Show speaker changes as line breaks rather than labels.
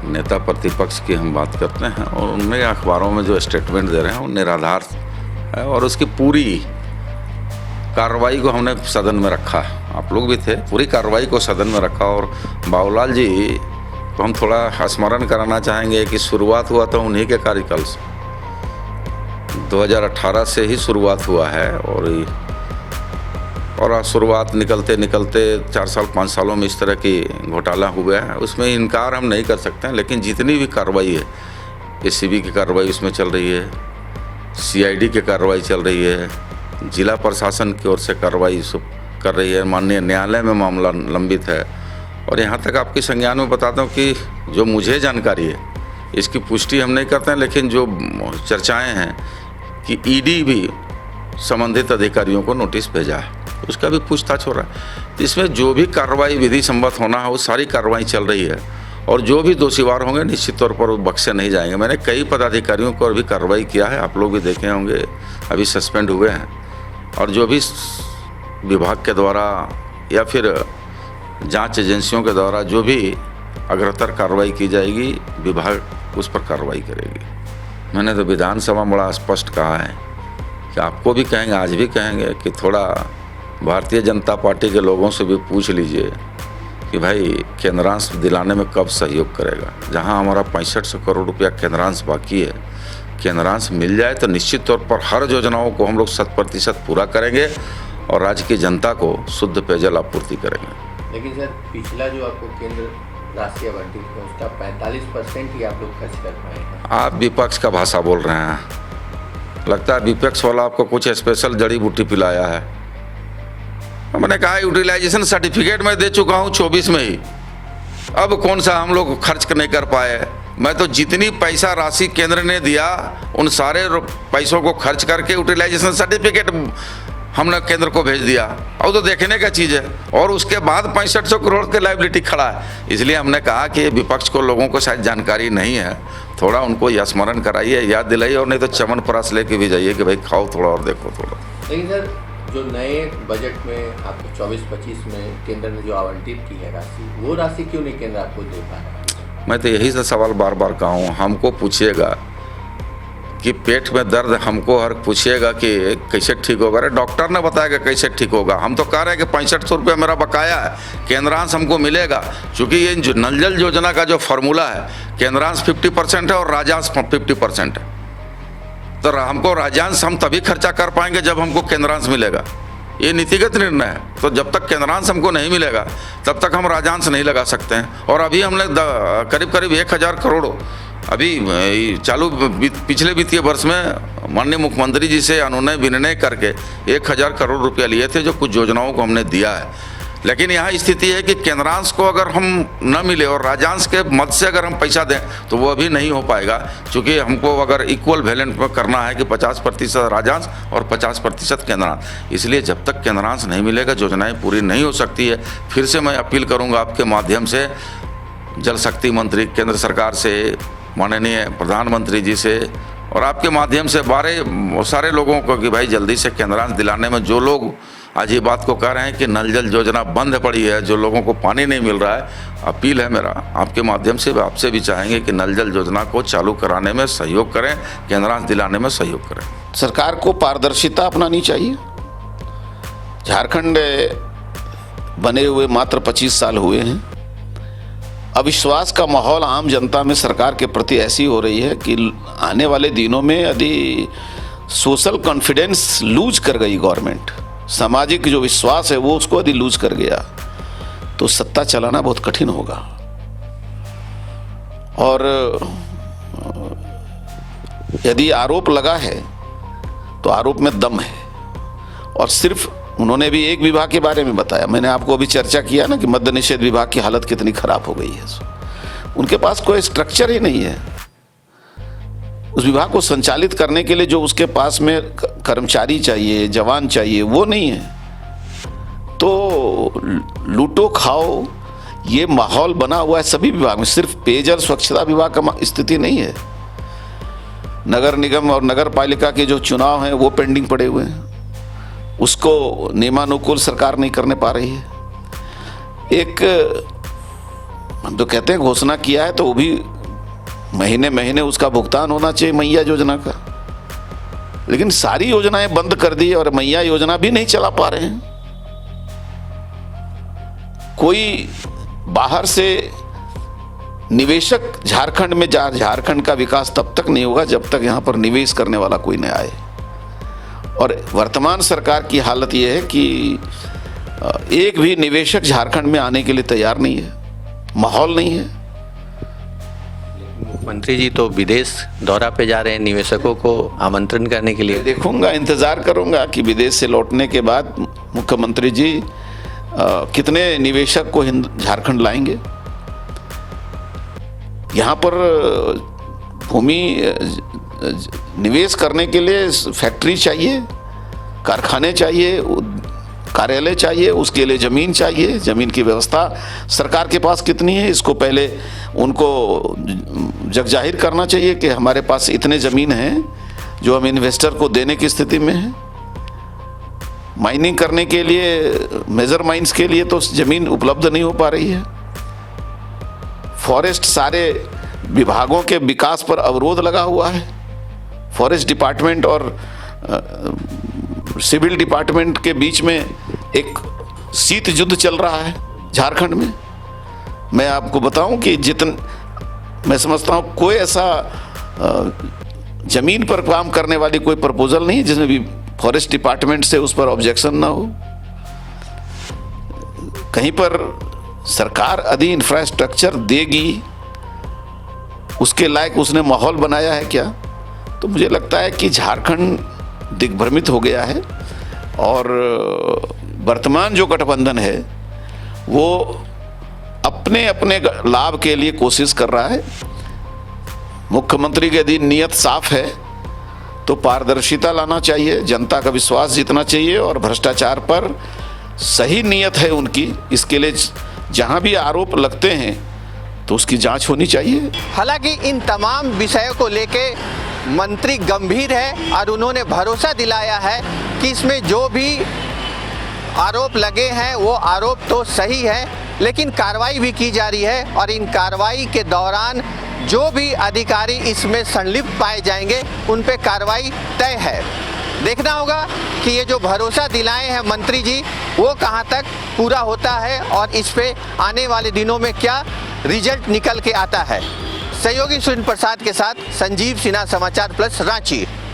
नेता प्रतिपक्ष की हम बात करते हैं और उनमें अखबारों में जो स्टेटमेंट दे रहे हैं वो निराधार है और उसकी पूरी कार्रवाई को हमने सदन में रखा। आप लोग भी थे, पूरी कार्रवाई को सदन में रखा। और बाबूलाल जी को हम थोड़ा स्मरण कराना चाहेंगे कि शुरुआत हुआ तो उन्हीं के कार्यकाल से, 2018 से ही शुरुआत हुआ है और शुरुआत निकलते निकलते 4 साल 5 सालों में इस तरह की घोटाला हुआ है। उसमें इनकार हम नहीं कर सकते हैं, लेकिन जितनी भी कार्रवाई है, एसीबी की कार्रवाई उसमें चल रही है, सीआईडी की कार्रवाई चल रही है, जिला प्रशासन की ओर से कार्रवाई कर रही है, माननीय न्यायालय में मामला लंबित है। और यहाँ तक आपकी संज्ञान में बताता हूँ कि जो मुझे जानकारी है, इसकी पुष्टि हम नहीं करते हैं, लेकिन जो चर्चाएँ हैं कि ईडी भी संबंधित अधिकारियों को नोटिस भेजा है, उसका भी पूछताछ हो रहा है। तो इसमें जो भी कार्रवाई विधि सम्मत होना है वो सारी कार्रवाई चल रही है और जो भी दोषीवार होंगे निश्चित तौर पर वो बख्शे नहीं जाएंगे। मैंने कई पदाधिकारियों को भी कार्रवाई किया है, आप लोग भी देखे होंगे, अभी सस्पेंड हुए हैं। और जो भी विभाग के द्वारा या फिर जांच एजेंसियों के द्वारा जो भी अग्रतर कार्रवाई की जाएगी, विभाग उस पर कार्रवाई करेगी। मैंने तो विधानसभा में बड़ा स्पष्ट कहा है कि आपको भी कहेंगे, आज भी कहेंगे कि थोड़ा भारतीय जनता पार्टी के लोगों से भी पूछ लीजिए कि भाई केंद्रांश दिलाने में कब सहयोग करेगा। जहां हमारा 6500 करोड़ रुपया केंद्रांश बाकी है, केंद्रांश मिल जाए तो निश्चित तौर पर हर योजनाओं को हम लोग 100% पूरा करेंगे और राज्य की जनता को शुद्ध पेयजल आपूर्ति करेंगे।
लेकिन सर, पिछला जो आपको केंद्र राशि आवंटित है उसका 45% ही आप लोग खर्च कर पाए हैं। आप
विपक्ष का भाषा बोल रहे हैं, लगता है विपक्ष वाला आपको कुछ स्पेशल जड़ी बूटी पिलाया है। मैंने कहा यूटिलाइजेशन सर्टिफिकेट मैं दे चुका हूँ 24 में ही, अब कौन सा हम लोग खर्च नहीं कर पाए। मैं तो जितनी पैसा राशि केंद्र ने दिया उन सारे पैसों को खर्च करके यूटिलाइजेशन सर्टिफिकेट हमने केंद्र को भेज दिया। अब तो देखने का चीज़ है। और उसके बाद 6500 करोड़ के लायबिलिटी खड़ा है। इसलिए हमने कहा कि विपक्ष को लोगों को शायद जानकारी नहीं है, थोड़ा उनको यह स्मरण कराइए, याद दिलाइए, और नहीं तो चमन प्राश लेके भी जाइए कि भाई खाओ थोड़ा और देखो थोड़ा।
लेकिन सर, जो नए बजट में आपको 24-25 में केंद्र ने जो आवंटित की है राशि, वो राशि क्यों नहीं केंद्र आपको दे पा रहा है?
मैं तो यही से सवाल बार बार कहा हूँ। हमको पूछिएगा कि पेट में दर्द, हमको हर पूछिएगा कि कैसे ठीक होगा। अरे डॉक्टर ने बताया कि कैसे ठीक होगा। हम तो कह रहे हैं कि 6500 रुपया मेरा बकाया है, केंद्रांश हमको मिलेगा। क्योंकि ये नल जल योजना का जो फार्मूला है, केंद्रांश 50% है और राज्यांश 50% है। तो हमको राज्यांश हम तभी खर्चा कर पाएंगे जब हमको केंद्रांश मिलेगा। ये नीतिगत निर्णय है। तो जब तक केंद्रांश हमको नहीं मिलेगा तब तक हम राज्यांश नहीं लगा सकते हैं। और अभी हमने करीब करीब 1000 करोड़ अभी चालू पिछले वित्तीय वर्ष में माननीय मुख्यमंत्री जी से अनुनय विनिमय करके 1000 करोड़ रुपया लिए थे, जो कुछ योजनाओं को हमने दिया है। लेकिन यहाँ स्थिति है कि केंद्रांश को अगर हम न मिले और राज्यांश के मद से अगर हम पैसा दें तो वो अभी नहीं हो पाएगा। क्योंकि हमको अगर इक्वल वैलेंट में करना है कि 50% राज्यांश और 50% केंद्रांश। इसलिए जब तक केंद्रांश नहीं मिलेगा योजनाएं पूरी नहीं हो सकती है। फिर से मैं अपील करूँगा आपके माध्यम से जल शक्ति मंत्री केंद्र सरकार से, माननीय प्रधानमंत्री जी से, और आपके माध्यम से सारे लोगों को कि भाई जल्दी से केंद्रांश दिलाने में, जो लोग आज ये बात को कह रहे हैं कि नल जल योजना बंद पड़ी है, जो लोगों को पानी नहीं मिल रहा है, अपील है मेरा आपके माध्यम से, आपसे भी चाहेंगे कि नल जल योजना को चालू कराने में सहयोग करें, केंद्रांश दिलाने में सहयोग करें।
सरकार को पारदर्शिता अपनानी चाहिए। झारखंड बने हुए मात्र 25 साल हुए हैं। अविश्वास का माहौल आम जनता में सरकार के प्रति ऐसी हो रही है कि आने वाले दिनों में यदि सोशल कॉन्फिडेंस लूज कर गई गवर्नमेंट, सामाजिक जो विश्वास है वो उसको यदि लूज कर गया तो सत्ता चलाना बहुत कठिन होगा। और यदि आरोप लगा है तो आरोप में दम है। और सिर्फ उन्होंने भी एक विभाग के बारे में बताया, मैंने आपको अभी चर्चा किया ना कि मद्य निषेध विभाग की हालत कितनी खराब हो गई है। उनके पास कोई स्ट्रक्चर ही नहीं है। उस विभाग को संचालित करने के लिए जो उसके पास में कर्मचारी चाहिए, जवान चाहिए, वो नहीं है। तो लूटो खाओ ये माहौल बना हुआ है सभी विभाग में। सिर्फ पेयजल स्वच्छता विभाग का स्थिति नहीं है। नगर निगम और नगर पालिका के जो चुनाव हैं वो पेंडिंग पड़े हुए हैं, उसको नियमानुकूल सरकार नहीं करने पा रही है। एक हम तो कहते हैं घोषणा किया है तो वो भी महीने महीने उसका भुगतान होना चाहिए मैया योजना का। लेकिन सारी योजनाएं बंद कर दी और मैया योजना भी नहीं चला पा रहे हैं। कोई बाहर से निवेशक झारखंड में झारखंड का विकास तब तक नहीं होगा जब तक यहां पर निवेश करने वाला कोई न आए। और वर्तमान सरकार की हालत यह है कि एक भी निवेशक झारखंड में आने के लिए तैयार नहीं है, माहौल नहीं है।
मुख्यमंत्री जी तो विदेश दौरा पे जा रहे हैं निवेशकों को आमंत्रण करने के लिए।
देखूंगा, इंतजार करूंगा कि विदेश से लौटने के बाद मुख्यमंत्री जी कितने निवेशक को झारखंड लाएंगे। यहाँ पर भूमि निवेश करने के लिए फैक्ट्री चाहिए, कारखाने चाहिए, कार्यालय चाहिए, उसके लिए ज़मीन चाहिए। ज़मीन की व्यवस्था सरकार के पास कितनी है, इसको पहले उनको जग जाहिर करना चाहिए कि हमारे पास इतने ज़मीन हैं जो हम इन्वेस्टर को देने की स्थिति में हैं। माइनिंग करने के लिए, मेजर माइंस के लिए तो ज़मीन उपलब्ध नहीं हो पा रही है। फॉरेस्ट सारे विभागों के विकास पर अवरोध लगा हुआ है। फॉरेस्ट डिपार्टमेंट और सिविल डिपार्टमेंट के बीच में एक शीत युद्ध चल रहा है झारखंड में। मैं आपको बताऊं कि मैं समझता हूं कोई ऐसा जमीन पर काम करने वाली कोई प्रपोजल नहीं जिसमें भी फॉरेस्ट डिपार्टमेंट से उस पर ऑब्जेक्शन ना हो। कहीं पर सरकार यदि इंफ्रास्ट्रक्चर देगी, उसके लायक उसने माहौल बनाया है क्या? तो मुझे लगता है कि झारखंड दिग्भ्रमित हो गया है और वर्तमान जो गठबंधन है वो अपने अपने लाभ के लिए कोशिश कर रहा है। मुख्यमंत्री की यदि नीयत साफ है तो पारदर्शिता लाना चाहिए, जनता का विश्वास जीतना चाहिए और भ्रष्टाचार पर सही नीयत है उनकी, इसके लिए जहां भी आरोप लगते हैं तो उसकी जांच होनी चाहिए।
हालांकि इन तमाम विषयों को लेके मंत्री गंभीर है और उन्होंने भरोसा दिलाया है कि इसमें जो भी आरोप लगे हैं वो आरोप तो सही है, लेकिन कार्रवाई भी की जा रही है और इन कार्रवाई के दौरान जो भी अधिकारी इसमें संलिप्त पाए जाएंगे उन पे कार्रवाई तय है। देखना होगा कि ये जो भरोसा दिलाए हैं मंत्री जी वो कहां तक पूरा होता है और इस पे आने वाले दिनों में क्या रिजल्ट निकल के आता है। सहयोगी सुरेंद्र प्रसाद के साथ संजीव सिन्हा, समाचार प्लस, रांची।